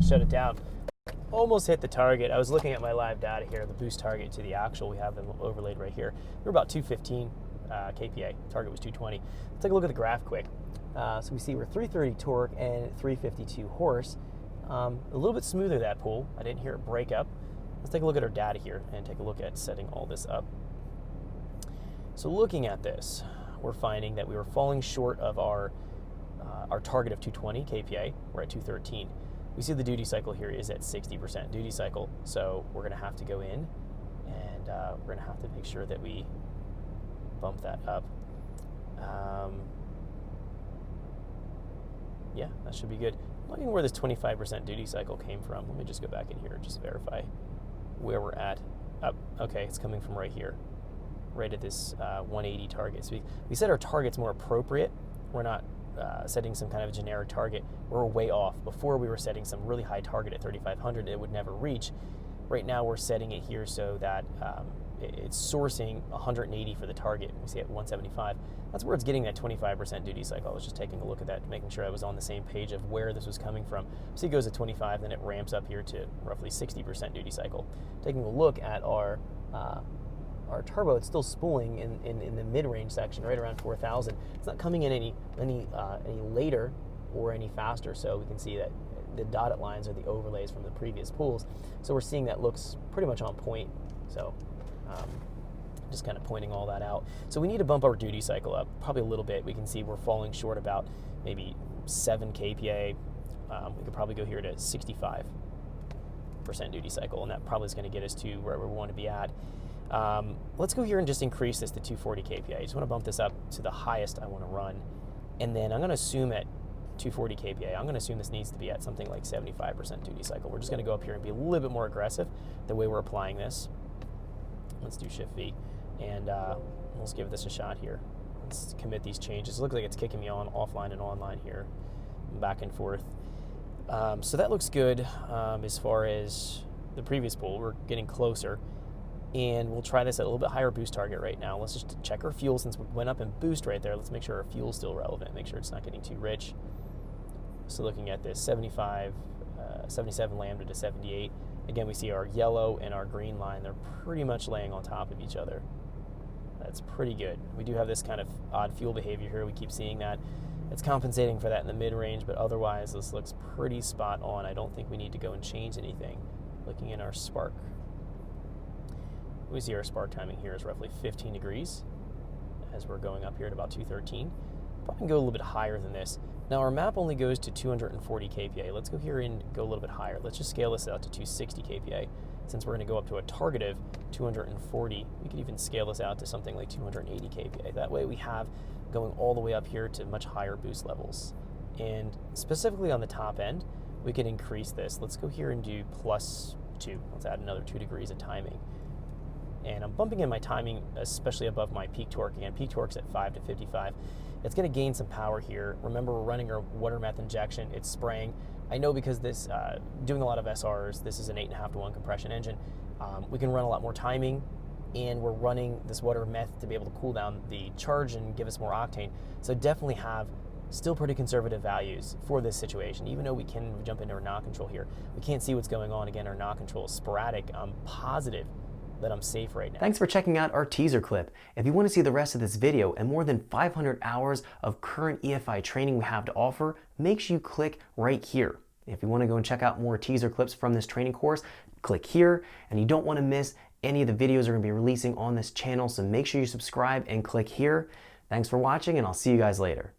Shut it down. Almost hit the target. I was looking at my live data here, the boost target to the actual. We have them overlaid right here. We're about 215 kPa. Target was 220. Let's take a look at the graph quick. So we see we're 330 torque and 352 horse. A little bit smoother, that pool. I didn't hear it break up. Let's take a look at our data here and take a look at setting all this up. So looking at this, we're finding that we were falling short of our target of 220 kPa. We're at 213. We see the duty cycle here is at 60% duty cycle, so we're going to have to go in and we're going to have to make sure that we bump that up. Yeah, that should be good. I'm looking where this 25% duty cycle came from. Let me just go back in here and just verify where we're at. Okay, it's coming from right here, right at this 180 target. So we set our targets more appropriate. We're not setting some kind of a generic target. We're way off. Before we were setting some really high target at 3,500 it would never reach. Right now we're setting it here so that it's sourcing 180 for the target. We see at 175. That's where it's getting that 25% duty cycle. I was just taking a look at that, making sure I was on the same page of where this was coming from. So it goes at 25, then it ramps up here to roughly 60% duty cycle. Taking a look at our turbo, it's still spooling in the mid-range section, right around 4,000. It's not coming in any later or any faster, so we can see that the dotted lines are the overlays from the previous pools. So we're seeing that looks pretty much on point. So just kind of pointing all that out. So we need to bump our duty cycle up probably a little bit. We can see we're falling short about maybe 7 kPa. We could probably go here to 65% duty cycle, and that probably is going to get us to where we want to be at. Let's go here and just increase this to 240 kPa. I just want to bump this up to the highest I want to run, and then I'm going to assume at 240 kPa, I'm going to assume this needs to be at something like 75% duty cycle. We're just going to go up here and be a little bit more aggressive the way we're applying this. Let's do Shift V, and let's give this a shot here. Let's commit these changes. It looks like it's kicking me on offline and online here, back and forth. So that looks good as far as the previous pool. We're getting closer. And we'll try this at a little bit higher boost target right now. Let's just check our fuel since we went up in boost right there. Let's make sure our fuel's still relevant, make sure it's not getting too rich. So looking at this 75, 77 lambda to 78. Again, we see our yellow and our green line. They're pretty much laying on top of each other. That's pretty good. We do have this kind of odd fuel behavior here. We keep seeing that. It's compensating for that in the mid-range, but otherwise this looks pretty spot on. I don't think we need to go and change anything. Looking in our spark. We see our spark timing here is roughly 15 degrees as we're going up here at about 213. Probably can go a little bit higher than this. Now our map only goes to 240 kPa. Let's go here and go a little bit higher. Let's just scale this out to 260 kPa. Since we're going to go up to a target of 240, we could even scale this out to something like 280 kPa. That way we have going all the way up here to much higher boost levels. And specifically on the top end, we can increase this. Let's go here and do +2. Let's add another 2 degrees of timing. And I'm bumping in my timing, especially above my peak torque. Again, peak torque's at 5 to 55. It's going to gain some power here. Remember, we're running our water meth injection. It's spraying. I know because this, doing a lot of SRs, this is an 8.5 to 1 compression engine. We can run a lot more timing, and we're running this water meth to be able to cool down the charge and give us more octane. So definitely have still pretty conservative values for this situation. Even though we can jump into our knock control here, we can't see what's going on. Again, our knock control is sporadic. I'm positive that I'm safe right now. Thanks for checking out our teaser clip. If you want to see the rest of this video and more than 500 hours of current EFI training we have to offer, make sure you click right here. If you want to go and check out more teaser clips from this training course, click here, and you don't want to miss any of the videos we're going to be releasing on this channel, so make sure you subscribe and click here. Thanks for watching, and I'll see you guys later.